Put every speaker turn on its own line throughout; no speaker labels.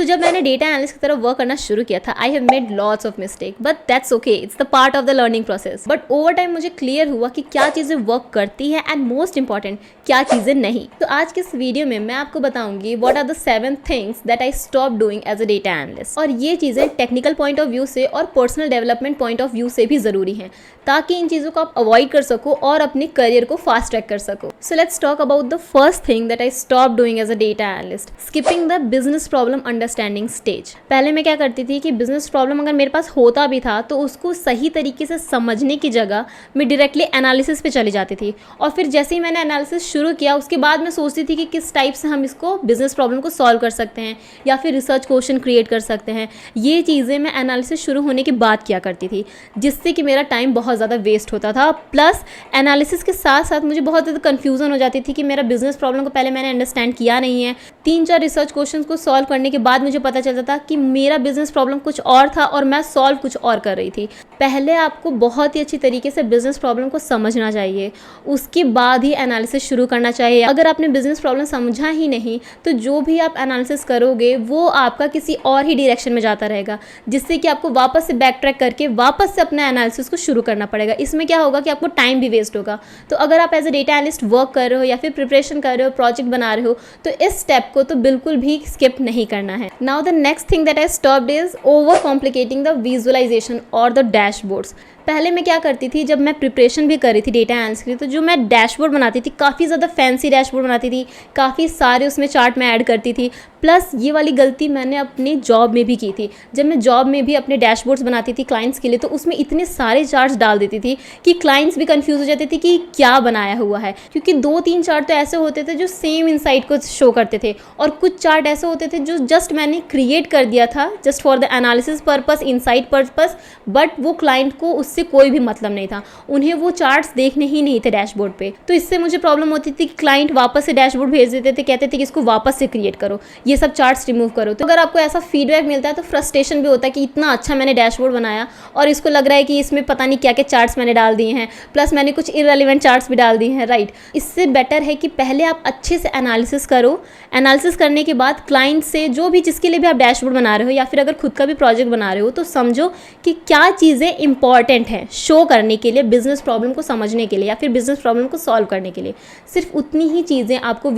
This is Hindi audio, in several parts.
जब मैंने डेटा एनालिस्ट की तरफ वर्क करना शुरू किया था, I have made lots of mistake, but that's okay, it's the part of the learning process. But over time मुझे क्लियर हुआ कि क्या चीज़ें वर्क करती हैं एंड मोस्ट इंपॉर्टेंट क्या चीज़ें नहीं। तो आज के इस वीडियो में मैं आपको बताऊंगी what are the 7 things that I stop doing as a data analyst. और ये चीज़ें टेक्निकल पॉइंट ऑफ व्यू से और personal development point of view से भी ज़रूरी हैं, ताकि इन चीज़ों को आप अवॉइड कर सको और अपने करियर को फास्ट ट्रैक कर सको। So let's talk about the first thing that I stop doing as a data analyst, skipping the business problem understanding stage. पहले मैं क्या करती थी कि बिजनेस प्रॉब्लम अगर मेरे पास होता भी था तो उसको सही तरीके से समझने की जगह मैं डायरेक्टली एनालिसिस पे चली जाती थी। और फिर जैसे ही मैंने एनालिसिस शुरू किया उसके बाद मैं सोचती थी कि किस टाइप से हम इसको बिजनेस प्रॉब्लम को सॉल्व कर सकते हैं या फिर रिसर्च क्वेश्चन क्रिएट कर सकते हैं। ये चीज़ें मैं एनालिसिस शुरू होने के बाद किया करती थी, जिससे कि मेरा टाइम बहुत ज़्यादा वेस्ट होता था। प्लस एनालिसिस के साथ साथ मुझे बहुत ज़्यादा कन्फ्यूज़न हो जाती थी कि मेरा बिजनेस प्रॉब्लम को पहले मैंने अंडरस्टैंड किया नहीं है। 3-4 रिसर्च क्वेश्चन को सॉल्व करने के बाद मुझे पता चलता था कि मेरा बिजनेस प्रॉब्लम कुछ और था और मैं सॉल्व कुछ और कर रही थी। पहले आपको बहुत ही अच्छी तरीके से बिजनेस प्रॉब्लम को समझना चाहिए, उसके बाद ही एनालिसिस शुरू करना चाहिए। अगर आपने बिजनेस प्रॉब्लम समझा ही नहीं तो जो भी आप एनालिसिस करोगे वो आपका किसी और ही डायरेक्शन में जाता रहेगा, जिससे कि आपको वापस से बैक ट्रैक करके वापस से अपना एनालिसिस को शुरू करना पड़ेगा। इसमें क्या होगा कि आपको टाइम भी वेस्ट होगा। तो अगर आप as a data analyst work कर रहे हो या फिर प्रिपरेशन कर रहे हो, प्रोजेक्ट बना रहे हो, तो इस स्टेप को तो बिल्कुल भी स्किप नहीं करना है। Now the next thing that I stopped is over complicating the visualisation और द डैशबोर्ड्स। पहले मैं क्या करती थी, जब मैं प्रिपरेशन भी कर रही थी डेटा एनालिसिस के लिए, तो जो मैं डैशबोर्ड बनाती थी काफ़ी ज़्यादा फैंसी डैशबोर्ड बनाती थी, काफ़ी सारे उसमें चार्ट में ऐड करती थी। प्लस ये वाली गलती मैंने अपनी जॉब में भी की थी। जब मैं जॉब में भी अपने डैशबोर्ड्स बनाती थी क्लाइंट्स के लिए, तो उसमें इतने सारे चार्ट्स डाल देती थी कि क्लाइंट्स भी कंफ्यूज हो जाते थे कि क्या बनाया हुआ है, क्योंकि 2-3 चार्ट तो ऐसे होते थे जो सेम इनसाइट को शो करते थे, और कुछ चार्ट ऐसे होते थे जो जस्ट मैंने क्रिएट कर दिया था just for the analysis purpose, insight purpose, but वो क्लाइंट को उससे कोई भी मतलब नहीं था, उन्हें वो चार्ट्स देखने ही नहीं थे डैशबोर्ड पे। तो इससे मुझे प्रॉब्लम होती थी कि क्लाइंट वापस से डैशबोर्ड भेज देते थे, कहते थे कि इसको वापस से क्रिएट करो, ये सब चार्ट्स रिमूव करो। तो अगर आपको ऐसा फीडबैक मिलता है तो फ्रस्ट्रेशन भी होता है कि इतना अच्छा मैंने डैशबोर्ड बनाया और इसको लग रहा है कि इसमें पता नहीं क्या क्या चार्ट्स मैंने डाल दिए हैं, प्लस मैंने कुछ इररेलेवेंट चार्ट्स भी डाल दिए हैं, राइट। इससे बेटर है कि पहले आप अच्छे से एनालिसिस करो। एनालिसिस करने के बाद क्लाइंट से, जो भी जिसके लिए भी आप डैशबोर्ड बना रहे हो या फिर अगर खुद का भी प्रोजेक्ट बना रहे हो, तो समझो कि क्या चीज़ें इंपॉर्टेंट हैं शो करने के लिए, बिजनेस प्रॉब्लम को समझने के लिए या फिर बिजनेस प्रॉब्लम को सॉल्व करने के लिए। सिर्फ उतनी ही चीज़ें आपको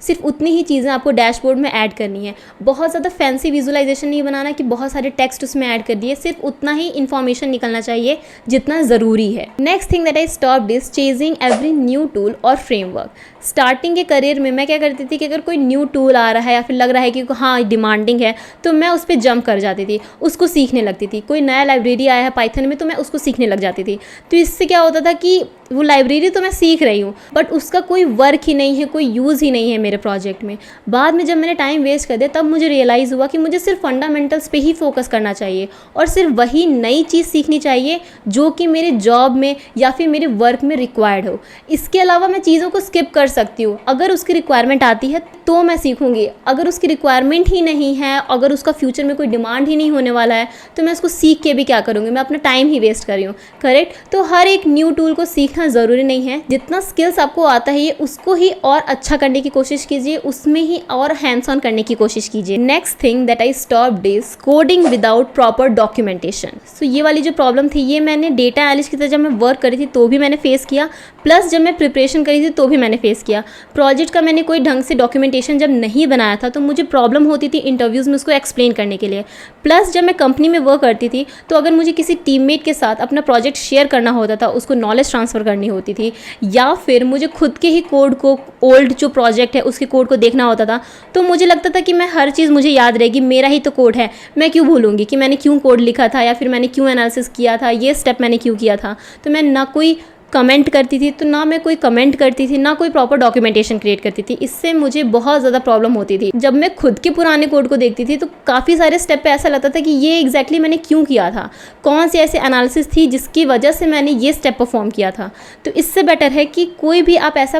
सिर्फ उतनी ही चीज़ें आपको डैशबोर्ड में ऐड करनी है। बहुत ज़्यादा फैंसी विजुअलाइजेशन नहीं बनाना कि बहुत सारे टेक्स्ट उसमें ऐड कर दिए, सिर्फ उतना ही इन्फॉर्मेशन निकलना चाहिए जितना ज़रूरी है। Next thing that I stopped is chasing every new tool और फ्रेमवर्क। स्टार्टिंग के करियर में मैं क्या करती थी कि अगर कोई न्यू टूल आ रहा है या फिर लग रहा है कि हाँ डिमांडिंग है, तो मैं उस पर जंप कर जाती थी, उसको सीखने लगती थी। कोई नया लाइब्रेरी आया है पाइथन में तो मैं उसको सीखने लग जाती थी। तो इससे क्या होता था कि वो लाइब्रेरी तो मैं सीख रही हूँ बट उसका कोई वर्क ही नहीं है, कोई यूज़ ही नहीं है मेरे प्रोजेक्ट में। बाद में जब मैंने टाइम वेस्ट कर दिया तब मुझे रियलाइज़ हुआ कि मुझे सिर्फ फंडामेंटल्स पे ही फोकस करना चाहिए और सिर्फ वही नई चीज़ सीखनी चाहिए जो कि मेरे जॉब में या फिर मेरे वर्क में रिक्वायर्ड हो। इसके अलावा मैं चीज़ों को स्किप कर सकती हूँ। अगर उसकी रिक्वायरमेंट आती है तो मैं सीखूंगी, अगर उसकी रिक्वायरमेंट ही नहीं है, अगर उसका फ्यूचर में कोई डिमांड ही नहीं होने वाला है, तो मैं उसको सीख के भी क्या करूँगी, मैं अपना टाइम ही वेस्ट कर रही हूँ, करेक्ट। तो हर एक न्यू टूल को सीखना ज़रूरी नहीं है। जितना स्किल्स आपको आता है ये उसको ही और अच्छा करने की कोशिश कीजिए, उसमें ही और हैंड्स ऑन करने की कोशिश कीजिए। Next thing that I stopped is coding without proper documentation. So ये वाली जो प्रॉब्लम थी ये मैंने डेटा एनालिस्ट की तरह जब मैं वर्क करी थी तो भी मैंने फेस किया, प्लस जब मैं प्रिपरेशन करी थी तो भी मैंने फेस किया। प्रोजेक्ट का मैंने कोई ढंग से डॉक्यूमेंटेशन जब नहीं बनाया था तो मुझे प्रॉब्लम होती थी इंटरव्यूज़ में उसको एक्सप्लेन करने के लिए। प्लस जब मैं कंपनी में वर्क करती थी तो अगर मुझे किसी टीममेट के साथ अपना प्रोजेक्ट शेयर करना होता था, उसको नॉलेज ट्रांसफ़र करनी होती थी, या फिर मुझे खुद के ही कोड को, ओल्ड जो प्रोजेक्ट है उसके कोड को देखना होता था, तो मुझे लगता था कि मैं हर चीज़ मुझे याद रहेगी, मेरा ही तो कोड है, मैं क्यों भूलूंगी कि मैंने क्यों कोड लिखा था या फिर मैंने क्यों एनालिसिस किया था, ये स्टेप मैंने क्यों किया था। तो मैं ना कोई कमेंट करती थी, तो ना मैं कोई कमेंट करती थी, ना कोई प्रॉपर डॉक्यूमेंटेशन क्रिएट करती थी। इससे मुझे बहुत ज़्यादा प्रॉब्लम होती थी। जब मैं खुद के पुराने कोड को देखती थी तो काफ़ी सारे स्टेप पे ऐसा लगता था कि ये एग्जैक्टली मैंने क्यों किया था, कौन सी ऐसी एनालिसिस थी जिसकी वजह से मैंने ये स्टेप परफॉर्म किया था। तो इससे बेटर है कि कोई भी आप ऐसा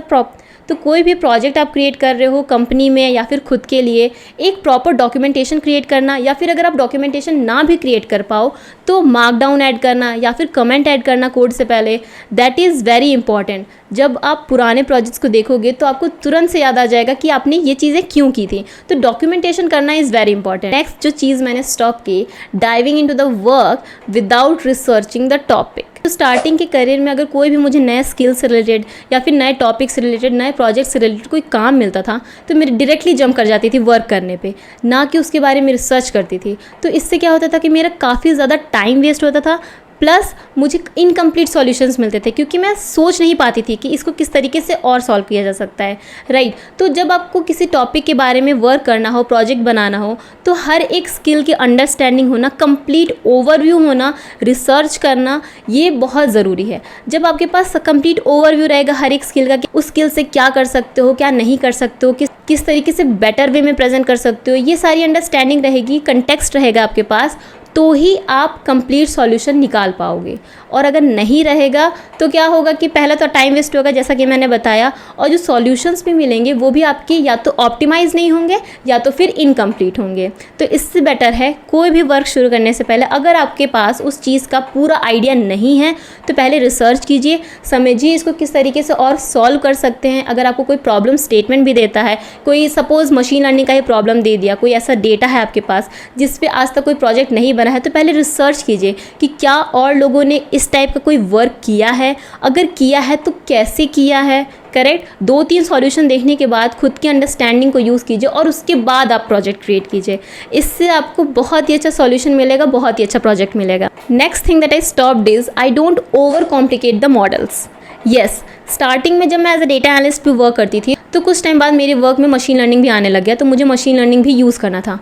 तो कोई भी प्रोजेक्ट आप क्रिएट कर रहे हो कंपनी में या फिर खुद के लिए, एक प्रॉपर डॉक्यूमेंटेशन क्रिएट करना, या फिर अगर आप डॉक्यूमेंटेशन ना भी क्रिएट कर पाओ तो मार्कडाउन ऐड करना या फिर कमेंट ऐड करना कोड से पहले, दैट इज़ वेरी इंपॉर्टेंट। जब आप पुराने प्रोजेक्ट्स को देखोगे तो आपको तुरंत से याद आ जाएगा कि आपने ये चीज़ें क्यों की थी। तो डॉक्यूमेंटेशन करना इज़ वेरी इंपॉर्टेंट। नेक्स्ट जो चीज़ मैंने स्टॉप की, diving into the work without researching the topic. तो स्टार्टिंग के करियर में अगर कोई भी मुझे नए स्किल से रिलेटेड या फिर नए टॉपिक से रिलेटेड, नए प्रोजेक्ट से रिलेटेड कोई काम मिलता था तो मेरी डायरेक्टली जंप कर जाती थी वर्क करने पे, ना कि उसके बारे में रिसर्च करती थी। तो इससे क्या होता था कि मेरा काफ़ी ज़्यादा टाइम वेस्ट होता था, प्लस मुझे इनकम्प्लीट सॉल्यूशंस मिलते थे क्योंकि मैं सोच नहीं पाती थी कि इसको किस तरीके से और सॉल्व किया जा सकता है, राइट। तो जब आपको किसी टॉपिक के बारे में वर्क करना हो, प्रोजेक्ट बनाना हो, तो हर एक स्किल की अंडरस्टैंडिंग होना, कंप्लीट ओवरव्यू होना, रिसर्च करना, ये बहुत ज़रूरी है। जब आपके पास कंप्लीट ओवरव्यू रहेगा हर एक स्किल का कि उस स्किल से क्या कर सकते हो, क्या नहीं कर सकते हो, किस तरीके से बेटर वे में प्रेजेंट कर सकते हो, ये सारी अंडरस्टैंडिंग रहेगी, कंटेक्स्ट रहेगा आपके पास, तो ही आप कंप्लीट सॉल्यूशन निकाल पाओगे। और अगर नहीं रहेगा तो क्या होगा कि पहला तो टाइम वेस्ट होगा जैसा कि मैंने बताया, और जो सॉल्यूशंस भी मिलेंगे वो भी आपके या तो ऑप्टिमाइज नहीं होंगे या तो फिर इनकम्प्लीट होंगे। तो इससे बेटर है कोई भी वर्क शुरू करने से पहले अगर आपके पास उस चीज़ का पूरा आइडिया नहीं है तो पहले रिसर्च कीजिए, समझिए इसको किस तरीके से और सॉल्व कर सकते हैं। अगर आपको कोई प्रॉब्लम स्टेटमेंट भी देता है, कोई सपोज मशीन लर्निंग का ही प्रॉब्लम दे दिया, कोई ऐसा डेटा है आपके पास जिस पे आज तक कोई प्रोजेक्ट नहीं बना है, तो पहले रिसर्च कीजिए कि क्या और लोगों ने इस टाइप का कोई वर्क किया है, अगर किया है तो कैसे किया है, करेक्ट। 2-3 सॉल्यूशन देखने के बाद खुद की अंडरस्टैंडिंग को यूज़ कीजिए और उसके बाद आप प्रोजेक्ट क्रिएट कीजिए। इससे आपको बहुत ही अच्छा सॉल्यूशन मिलेगा, बहुत ही अच्छा प्रोजेक्ट मिलेगा। Next thing that I stopped is I don't over complicate the models. Yes, starting में जब मैं एज अ डेटा एनालिस्ट भी वर्क करती थी तो कुछ टाइम बाद मेरे वर्क में मशीन लर्निंग भी आने लग गया, तो मुझे मशीन लर्निंग भी यूज़ करना था।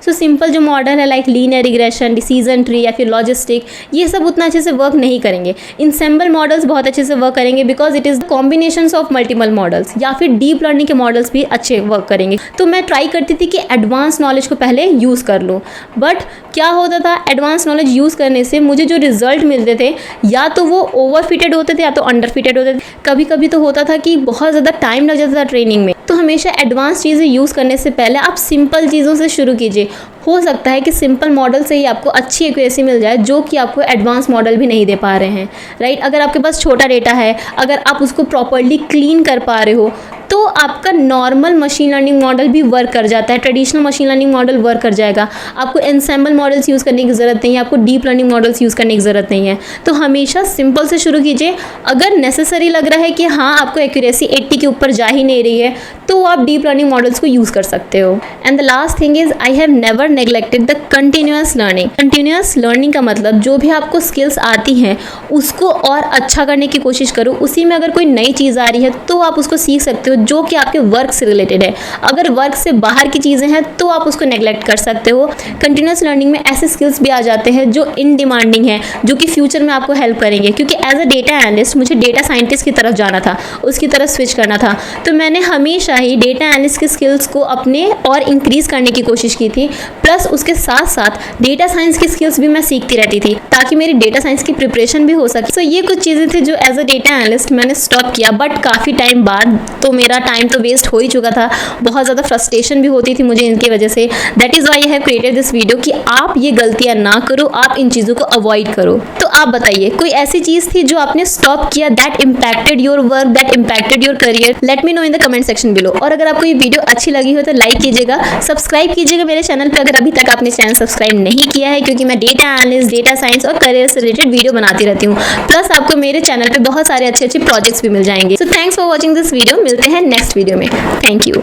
सो सिंपल जो मॉडल है like linear regression, decision tree या फिर लॉजिस्टिक, ये सब उतना अच्छे से वर्क नहीं करेंगे। इंसेंबल मॉडल्स बहुत अच्छे से वर्क करेंगे because it is combinations of multiple models, या फिर डीप लर्निंग के मॉडल्स भी अच्छे वर्क करेंगे। तो मैं ट्राई करती थी कि एडवांस नॉलेज को पहले यूज़ कर लूँ, बट क्या होता था एडवांस नॉलेज यूज़ करने से मुझे जो रिजल्ट मिलते थे या तो वो ओवर फिटेड होते थे या तो अंडर फिटेड होते थे। कभी कभी तो होता था कि बहुत ज़्यादा टाइम लग जाता था ट्रेनिंग में। तो हमेशा एडवांस चीज़ें यूज़ करने से पहले आप सिंपल चीज़ों से शुरू कीजिए। हो सकता है कि सिंपल मॉडल से ही आपको अच्छी एक्यूरेसी मिल जाए जो कि आपको एडवांस मॉडल भी नहीं दे पा रहे हैं, राइट। अगर आपके पास छोटा डेटा है, अगर आप उसको प्रॉपर्ली क्लीन कर पा रहे हो तो आपका नॉर्मल मशीन लर्निंग मॉडल भी वर्क कर जाता है, traditional machine learning model work कर जाएगा। आपको एनसेंबल मॉडल्स यूज़ करने की ज़रूरत नहीं है, आपको डीप लर्निंग मॉडल्स यूज़ करने की ज़रूरत नहीं है। तो हमेशा सिंपल से शुरू कीजिए। अगर नेसेसरी लग रहा है कि हाँ आपको एक्यूरेसी 80 के ऊपर जा ही नहीं रही है तो आप डीप लर्निंग मॉडल्स को यूज़ कर सकते हो। And the last thing is I have never neglected the continuous learning. Continuous learning का मतलब जो भी आपको स्किल्स आती हैं उसको और अच्छा करने की कोशिश करो। उसी में अगर कोई नई चीज़ आ रही है तो आप उसको सीख सकते हो जो कि आपके वर्क से रिलेटेड है। अगर वर्क से बाहर की चीज़ें हैं तो आप उसको नेग्लेक्ट कर सकते हो। कंटिन्यूअस लर्निंग में ऐसे स्किल्स भी आ जाते हैं जो इन डिमांडिंग है, जो कि फ्यूचर में आपको हेल्प करेंगे। क्योंकि एज अ डेटा एनालिस्ट मुझे डेटा साइंटिस्ट की तरफ जाना था, उसकी तरफ स्विच करना था, तो मैंने हमेशा ही डेटा एनालिस्ट के स्किल्स को अपने और इंक्रीज़ करने की कोशिश की थी। प्लस उसके साथ साथ डेटा साइंस की स्किल्स भी मैं सीखती रहती थी ताकि मेरी डेटा साइंस की प्रिपरेशन भी हो सके। तो ये कुछ चीज़ें थी जो एज अ डेटा एनालिस्ट मैंने स्टॉप किया, बट काफ़ी टाइम बाद। तो मेरा टाइम तो वेस्ट हो ही चुका था, बहुत ज़्यादा फ्रस्ट्रेशन भी होती थी मुझे इनकी वजह से। That is why I have created this video कि आप ये गलतियाँ ना करो, आप इन चीज़ों को अवॉइड करो। तो आप बताइए कोई ऐसी चीज़ थी जो आपने स्टॉप किया that impacted your work, that impacted your career? Let me know in the comment section below. और अगर आपको ये वीडियो अच्छी लगी हो तो लाइक कीजिएगा, सब्सक्राइब कीजिएगा मेरे चैनल पर अगर अभी तक आपने चैनल सब्सक्राइब नहीं किया है, क्योंकि मैं डेटा एनालिस्ट, डेटा साइंस और करियर से रिलेटेड वीडियो बनाती रहती हूँ। प्लस आपको मेरे चैनल पे बहुत सारे अच्छे अच्छे प्रोजेक्ट्स भी मिल जाएंगे। So thanks for watching this video. मिलते हैं नेक्स्ट वीडियो में। Thank you.